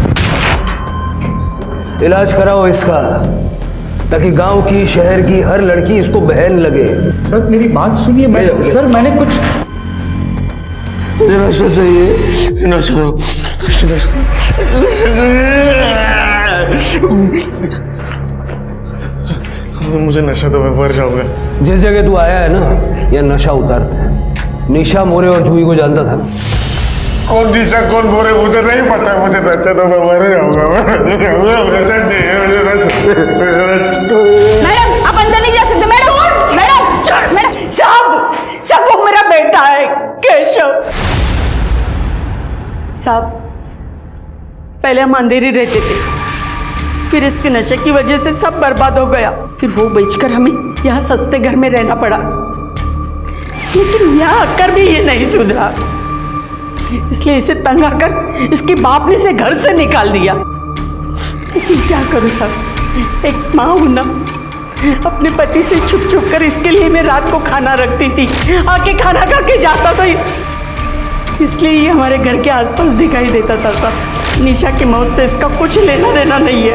इलाज कराओ इसका, ताकि गांव की, शहर की हर लड़की इसको बहन लगे। सर मेरी बात सुनिए, सर मैंने कुछ नशा चाहिए, नशा। मुझे नशा तो मैं मर जाऊंगा। जिस जगह तू आया है ना, यह नशा उतारते हैं। निशा मोरे और जूही को जानता था? कौन निशा कौन मोरे मुझे नहीं पता, मुझे नशा तो मैं मर जाऊंगा। नशा चाहिए मुझे, नशा। मैडम आप अंदर नहीं जा सकते। मैडम साहब वो मेरा बेटा है केशव साहब। पहले हम अंधेरी रहते थे, फिर इसके नशे की वजह से सब बर्बाद हो गया। फिर वो बेचकर हमें यहाँ सस्ते घर में रहना पड़ा, लेकिन यहाँ आकर भी ये नहीं सुधरा, इसलिए इसे तंग आकर इसके बाप ने इसे घर से निकाल दिया। लेकिन क्या करूं साहब, एक माँ हूं ना, अपने पति से छुप छुप कर इसके लिए मैं रात को खाना रखती थी, आके खाना खा के जाता था, इसलिए ये हमारे घर के आसपास दिखाई देता था साहब। निशा की मौत से इसका कुछ लेना देना नहीं है।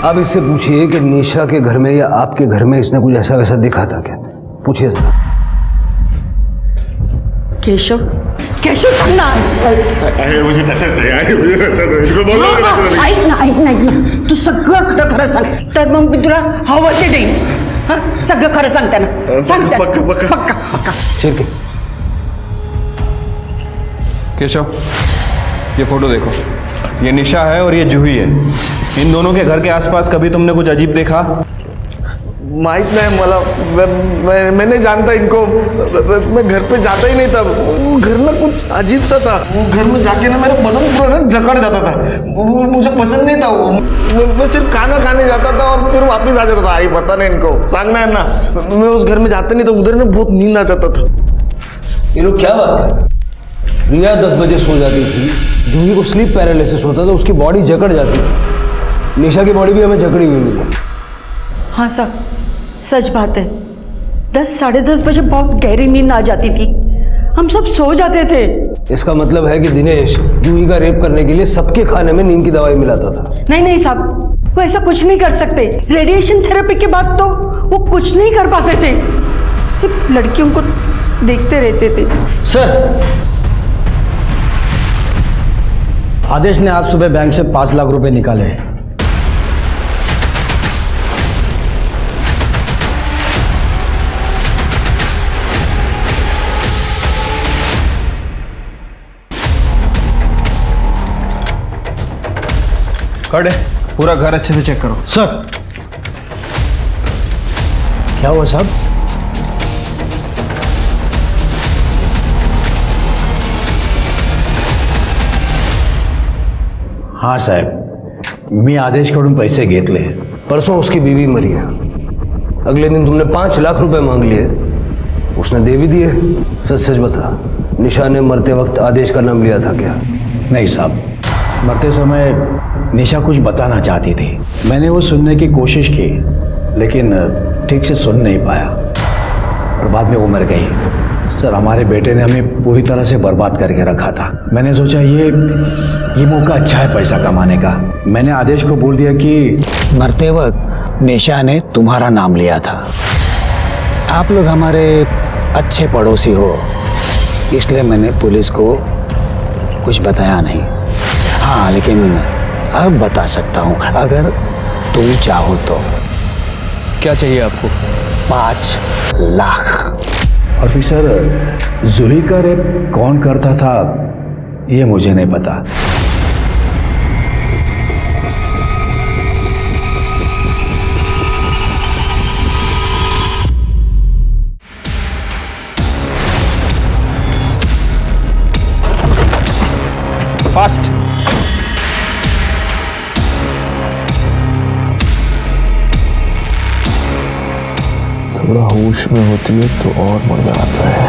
अब इससे पूछिए कि निशा के घर में या आपके घर में इसने कुछ ऐसा वैसा देखा था क्या? पूछिए जरा। केशव सुनना, मुझे नशा चाहिए, मुझे नशा दो, इनको बोलो ऐक तू सगळं खरं खरं सांग, तर मग मी तुला हवं ते देईन। सगळं खरं सांगते ना, सांगते पक्का। शिरके, केशव ये फोटो देखो, ये निशा है और ये जूही है। इन दोनों के घर के आसपास कभी तुमने कुछ अजीब देखा? माहित नाही मला मैं नहीं जानता इनको मैं घर पे जाता ही नहीं था वो घर ना कुछ अजीब सा था वो घर में जाके ना मेरा बदन पूरा सा जकड़ जाता था वो मुझे पसंद नहीं था वो मैं सिर्फ खाना खाने जाता था और फिर वापस आ जाता था आई पता नहीं इनको सांगना है ना मैं उस घर में जाता नहीं था उधर ना बहुत नींद आ जाता था। ये लोग क्या बात कर, रिया 10 बजे सो जाती थी, जूही को स्लीप पैरालिसिस होता था, उसकी बॉडी जकड़ जाती थी। निशा की बॉडी भी हमें जकड़ी हुई मिली। हाँ साहब, सच बात है। 10 साढ़े 10 बजे बहुत गहरी नींद आ जाती थी, हम सब सो जाते थे। इसका मतलब है कि दिनेश जूही का रेप करने के लिए सबके खाने में नींद की दवाई मिलाता था। नहीं नहीं साहब, वो ऐसा कुछ नहीं कर सकते। रेडिएशन थेरेपी के बाद तो वो कुछ नहीं कर पाते थे, सिर्फ लड़कियों को देखते रहते थे। सर, आदेश ने आज सुबह बैंक से 5 लाख रुपए निकाले। खड़े, पूरा घर अच्छे से चेक करो। सर, क्या हुआ साहब? हाँ साहेब, मी आदेशकडून पैसे घेतले। परसों उसकी बीवी मरी है, अगले दिन तुमने 5 लाख रुपए मांग लिए, उसने दे भी दिए। सच सच बता, निशा ने मरते वक्त आदेश का नाम लिया था क्या? नहीं साहब, मरते समय निशा कुछ बताना चाहती थी। मैंने वो सुनने की कोशिश की, लेकिन ठीक से सुन नहीं पाया और बाद में वो मर गई। सर, हमारे बेटे ने हमें पूरी तरह से बर्बाद करके रखा था। मैंने सोचा ये मौका अच्छा है पैसा कमाने का। मैंने आदेश को बोल दिया कि मरते वक्त निशा ने तुम्हारा नाम लिया था। आप लोग हमारे अच्छे पड़ोसी हो, इसलिए मैंने पुलिस को कुछ बताया नहीं। हाँ, लेकिन अब बता सकता हूँ अगर तुम चाहो तो। क्या चाहिए आपको? 5 लाख। और फिर सर, जूही का रेप कौन करता था ये मुझे नहीं पता। फास्ट। थोड़ा होश में होती है तो और मजा आता है।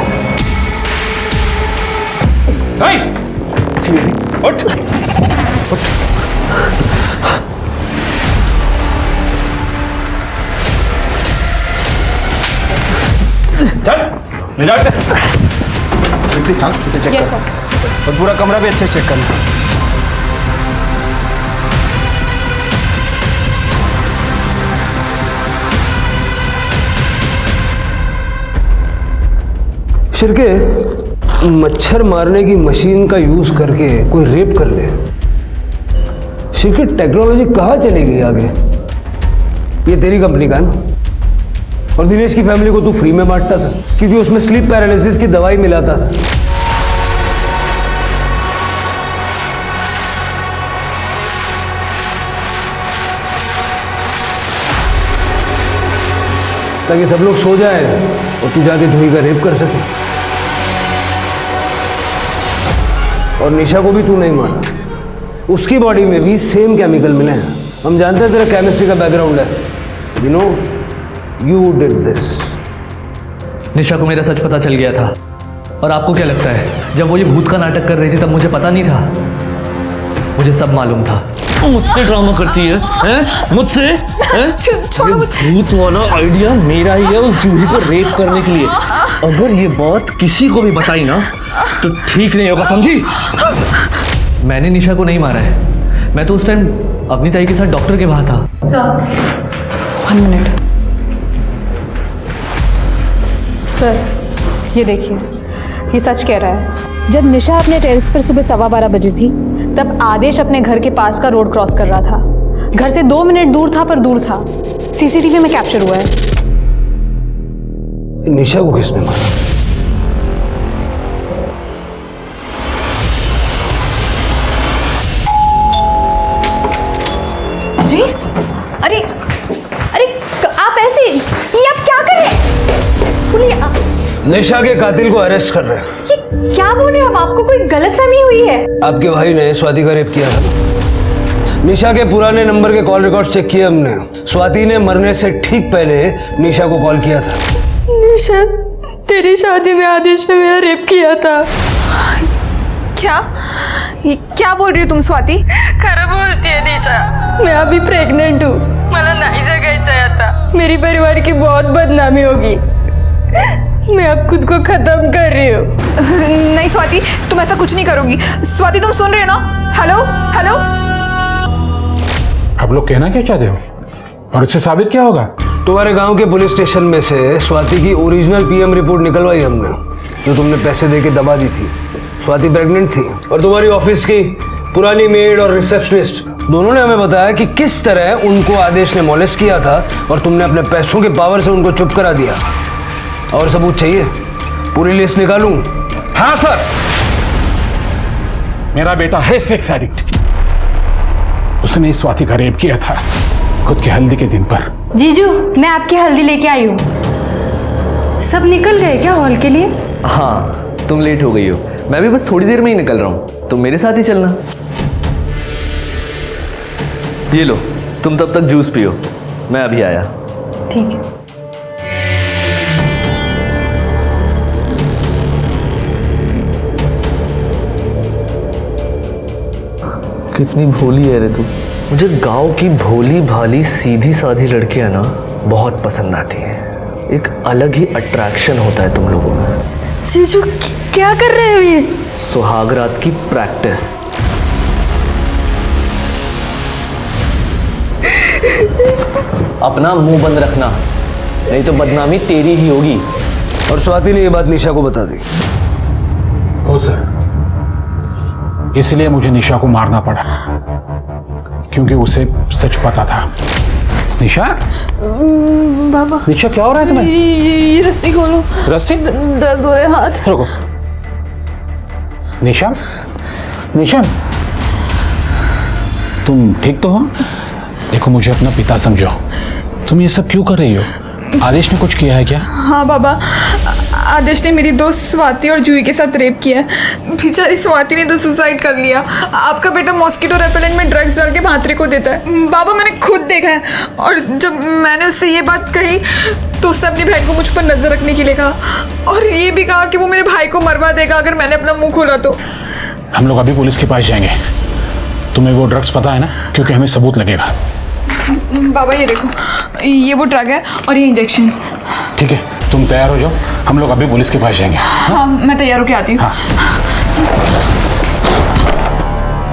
उठ। चल, ले जा इसे। चेक कर और पूरा कमरा भी अच्छे चेक करना। शिरके, मच्छर मारने की मशीन का यूज करके कोई रेप कर ले, शिरके टेक्नोलॉजी कहाँ चली गई आगे? ये तेरी कंपनी का है ना? और दिनेश की फैमिली को तू फ्री में बांटता था क्योंकि उसमें स्लीप पैरालिसिस की दवाई मिलाता था। ताकि सब लोग सो जाए और तू जाके जूही का रेप कर सके। और निशा को भी तू नहीं मारा, उसकी बॉडी में भी सेम केमिकल मिले हैं। हम जानते हैं तेरा केमिस्ट्री का बैकग्राउंड है। You know, you did this. Nisha को मेरा सच पता चल गया था। और आपको क्या लगता है, जब वो ये भूत का नाटक कर रही थी तब मुझे पता नहीं था? मुझे सब मालूम था। मुझसे ड्रामा करती है, हैं? मुझसे? भूत वाला आइडिया मेरा ही है उस जूही को रेप करने के लिए। अगर ये बात किसी को भी बताई ना तो ठीक नहीं होगा, समझी? मैंने निशा को नहीं मारा है। मैं तो उस टाइम अपनी ताई के साथ डॉक्टर के वहां था। Sir, 1 minute. सर, ये देखिए, ये सच कह रहा है। जब निशा अपने टेरेस पर सुबह 12:15 बजे थी, तब आदेश अपने घर के पास का रोड क्रॉस कर रहा था। घर से 2 मिनट दूर था, पर दूर था। सीसीटीवी में कैप्चर हुआ है। निशा को किसने मारा? जी? अरे आप ऐसे निशा के कातिल को अरेस्ट कर रहे हैं। ये क्या बोल रहे हो आप? आपको कोई गलतफहमी हुई है? आपके भाई ने स्वाति का रेप किया था। निशा के पुराने नंबर के कॉल रिकॉर्ड चेक किए हमने। स्वाति ने मरने से ठीक पहले निशा को कॉल किया था। निशा, तेरी शादी में आदेश ने मेरा रेप किया था। क्या? ये क्या बोल रही हो तुम स्वाति? खरं बोलतीये निशा, मैं अभी प्रेग्नेंट हूँ। मला नहीं जगायचं है आता। मेरी परिवार की बहुत बदनामी होगी। मैं अब खुद को खत्म कर रही हूँ। नहीं स्वाति, तुम ऐसा कुछ नहीं करोगी। स्वाति, तुम सुन रहे हो ना? Hello hello. आप लोग कहना क्या चाहते हो और इससे साबित क्या होगा? तुम्हारे गांव के पुलिस स्टेशन में से स्वाति की ओरिजिनल पीएम रिपोर्ट निकलवाई हमने, जो तुमने पैसे देके दबा दी थी। स्वाति प्रेग्नेंट थी और तुम्हारी ऑफिस की पुरानी मेड और रिसेप्शनिस्ट दोनों ने हमें बताया कि किस तरह उनको आदेश ने मॉलेस्ट किया था और तुमने अपने पैसों के पावर से उनको चुप करा दिया। और सबूत चाहिए? पूरी लिस्ट निकालूं? हाँ सर, मेरा बेटा है सेक्स एडिक्ट। उसने इस स्वाति का रेप किया था खुद की हल्दी के दिन पर। जीजू, मैं आपकी हल्दी लेके आई हूँ। सब निकल गए क्या हॉल के लिए? हाँ, तुम लेट हो गई हो। मैं भी बस थोड़ी देर में ही निकल रहा हूँ, तुम मेरे साथ ही चलना। ये लो, तुम तब तक जूस पियो, मैं अभी आया। ठीक है। कितनी भोली है रे तू। मुझे गांव की भोली भाली सीधी साधी लड़कियां ना बहुत पसंद आती हैं। एक अलग ही अट्रैक्शन होता है तुम लोगों में। जीजू, क्या कर रहे हो ये? सुहागरात की प्रैक्टिस। अपना मुंह बंद रखना, नहीं तो बदनामी तेरी ही होगी। और स्वाति ने ये बात निशा को बता दी। हो सर, इसलिए मुझे निशा को मारना पड़ा, क्योंकि उसे सच पता था। निशा, बाबा, निशा क्या हो रहा है तुम्हें? ये रस्सी खोलो। रस्सी? दर्द हो रहा है हाथ। रुको। निशा, निशा, तुम ठीक तो हो? देखो, मुझे अपना पिता समझो। तुम ये सब क्यों कर रही हो? आदेश ने कुछ किया है क्या? हाँ बाबा, आदेश ने मेरी दोस्त स्वाति और जूही के साथ रेप किया है। बेचारी स्वाति ने तो सुसाइड कर लिया। आपका बेटा मॉस्किटो रेपेलेंट में ड्रग्स डाल के भांत्रे को देता है। बाबा, मैंने खुद देखा है। और जब मैंने उससे ये बात कही तो उसने अपनी बहन को मुझ पर नजर रखने के लिए कहा और ये भी कहा कि वो मेरे भाई को मरवा देगा अगर मैंने अपना मुंह खोला तो। हम लोग अभी पुलिस के पास जाएंगे। तुम्हें वो ड्रग्स पता है ना? क्योंकि हमें सबूत लगेगा। बाबा, ये देखो, ये वो ड्रग है और ये इंजेक्शन। ठीक है, तुम तैयार हो जाओ, हम लोग अभी पुलिस के पास जाएंगे। हाँ, मैं तैयार होके आती हूँ। हाँ।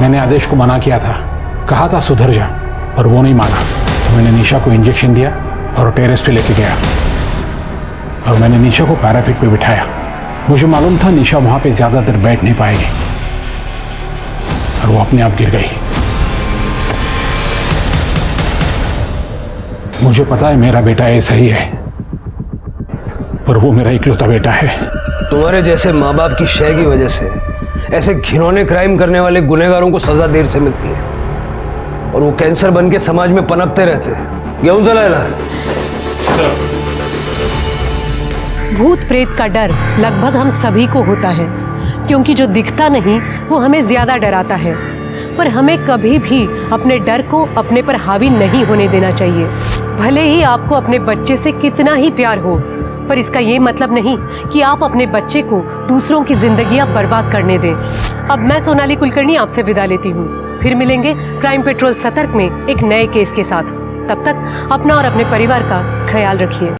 मैंने आदेश को मना किया था, कहा था सुधर जा, पर वो नहीं माना। तो मैंने निशा को इंजेक्शन दिया और टेरेस पे लेके गया और मैंने निशा को पैराफिट पे बिठाया। मुझे मालूम था निशा वहां पे ज्यादा देर बैठ नहीं पाएगी और वो अपने आप गिर गई। मुझे पता है मेरा बेटा ऐसा ही है, पर वो मेरा इकलौता बेटा है। तुम्हारे जैसे माँ बाप की शय की वजह से ऐसे घिनौने क्राइम करने वाले गुनहगारों को सजा देर से मिलती है और वो कैंसर बन के समाज में पनपते रहते हैं। गेहूं चलाएला। भूत प्रेत का डर लगभग हम सभी को होता है, क्योंकि जो दिखता नहीं वो हमें ज्यादा डराता है। पर हमें कभी भी अपने डर को अपने पर हावी नहीं होने देना चाहिए। भले ही आपको अपने बच्चे से कितना ही प्यार हो, पर इसका ये मतलब नहीं कि आप अपने बच्चे को दूसरों की जिंदगियां बर्बाद करने दें। अब मैं सोनाली कुलकर्णी आपसे विदा लेती हूँ। फिर मिलेंगे क्राइम पेट्रोल सतर्क में एक नए केस के साथ। तब तक अपना और अपने परिवार का ख्याल रखिए।